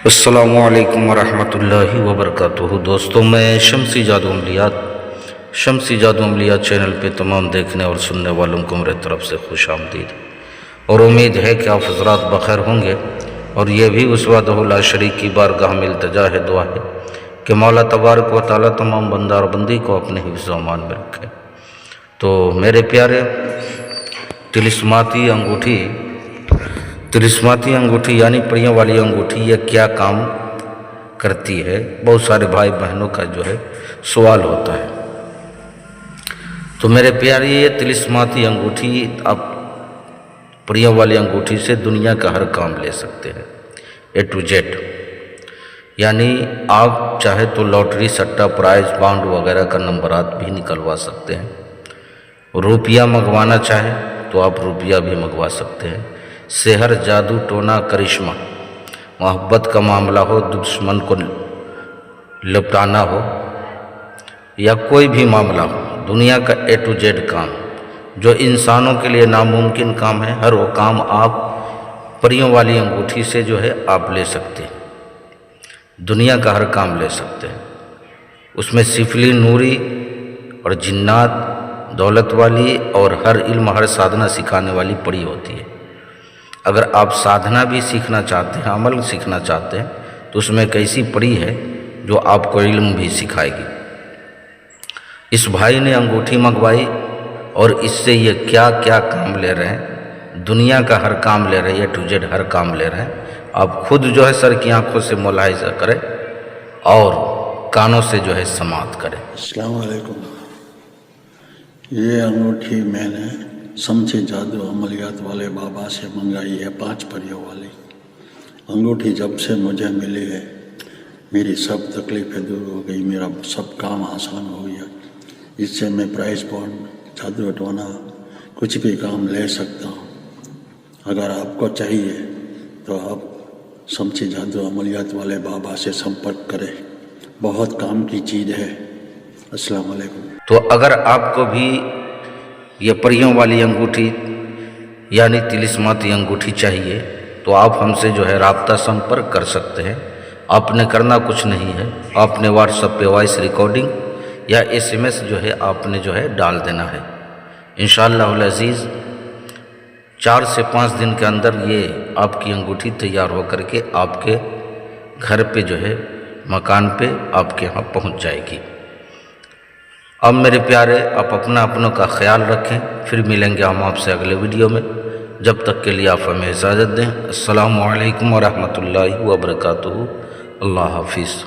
السلام علیکم ورحمۃ اللہ وبرکاتہ۔ دوستوں، میں شمسی جادو عملیات چینل پہ تمام دیکھنے اور سننے والوں کو میرے طرف سے خوش آمدید، اور امید ہے کہ آپ حضرات بخیر ہوں گے۔ اور یہ بھی اس وحدہ لا شریک کی بارگاہ میں التجا ہے، دعا ہے کہ مولا تبارک و تعالیٰ تمام بندہ اور بندی کو اپنے حفظ و امان میں رکھے۔ تو میرے پیارے، طلسماتی انگوٹھی یعنی پریوں والی انگوٹھی، یہ کیا کام کرتی ہے؟ بہت سارے بھائی بہنوں کا جو ہے سوال ہوتا ہے۔ تو میرے پیارے، یہ طلسماتی انگوٹھی، آپ پریوں والی انگوٹھی سے دنیا کا ہر کام لے سکتے ہیں، A to Z۔ یعنی آپ چاہے تو لاٹری، سٹا، پرائز، بانڈ وغیرہ کا نمبرات بھی نکلوا سکتے ہیں۔ روپیہ منگوانا چاہے تو آپ روپیہ بھی منگوا سکتے ہیں۔ سحر، جادو، ٹونا، کرشمہ، محبت کا معاملہ ہو، دشمن کو لپٹانا ہو، یا کوئی بھی معاملہ ہو، دنیا کا A to Z کام جو انسانوں کے لیے ناممکن کام ہے، ہر وہ کام آپ پریوں والی انگوٹھی سے جو ہے آپ لے سکتے ہیں۔ دنیا کا ہر کام لے سکتے ہیں۔ اس میں سفلی، نوری اور جنات، دولت والی اور ہر علم، ہر سادھنا سکھانے والی پری ہوتی ہے۔ اگر آپ سادھنا بھی سیکھنا چاہتے ہیں، عمل سیکھنا چاہتے ہیں، تو اس میں ایک ایسی پری ہے جو آپ کو علم بھی سکھائے گی۔ اس بھائی نے انگوٹھی منگوائی اور اس سے یہ کیا کیا کام لے رہے ہیں، دنیا کا ہر کام لے رہے ہیں، A to Z ہر کام لے رہے ہیں۔ آپ خود جو ہے سر کی آنکھوں سے ملاحظہ کریں اور کانوں سے جو ہے سماعت کریں۔ السلام علیکم۔ یہ انگوٹھی میں نے شمسی جادو عملیات والے بابا سے منگائی ہے، 5 پریوں والی انگوٹھی۔ جب سے مجھے ملی ہے، میری سب تکلیفیں دور ہو گئی، میرا سب کام آسان ہو گیا۔ اس سے میں پرائز، بانڈ، جادو ٹونا، کچھ بھی کام لے سکتا ہوں۔ اگر آپ کو چاہیے تو آپ شمسی جادو عملیات والے بابا سے سمپرک کریں، بہت کام کی چیز ہے۔ السلام علیکم۔ تو اگر آپ کو بھی یہ پریوں والی انگوٹھی یعنی طلسماتی انگوٹھی چاہیے تو آپ ہم سے جو ہے رابطہ سمپرک کر سکتے ہیں۔ آپ نے کرنا کچھ نہیں ہے، آپ نے واٹس ایپ پہ وائس ریکارڈنگ یا SMS جو ہے آپ نے جو ہے ڈال دینا ہے۔ انشاءاللہ العزیز 4 سے 5 دن کے اندر یہ آپ کی انگوٹھی تیار ہو کر کے آپ کے گھر پہ جو ہے، مکان پہ آپ کے ہاں پہنچ جائے گی۔ اب میرے پیارے، آپ اپنوں کا خیال رکھیں، پھر ملیں گے ہم آپ سے اگلے ویڈیو میں۔ جب تک کے لیے آپ ہمیں اجازت دیں۔ السلام علیکم ورحمۃ اللہ وبرکاتہ۔ اللہ حافظ۔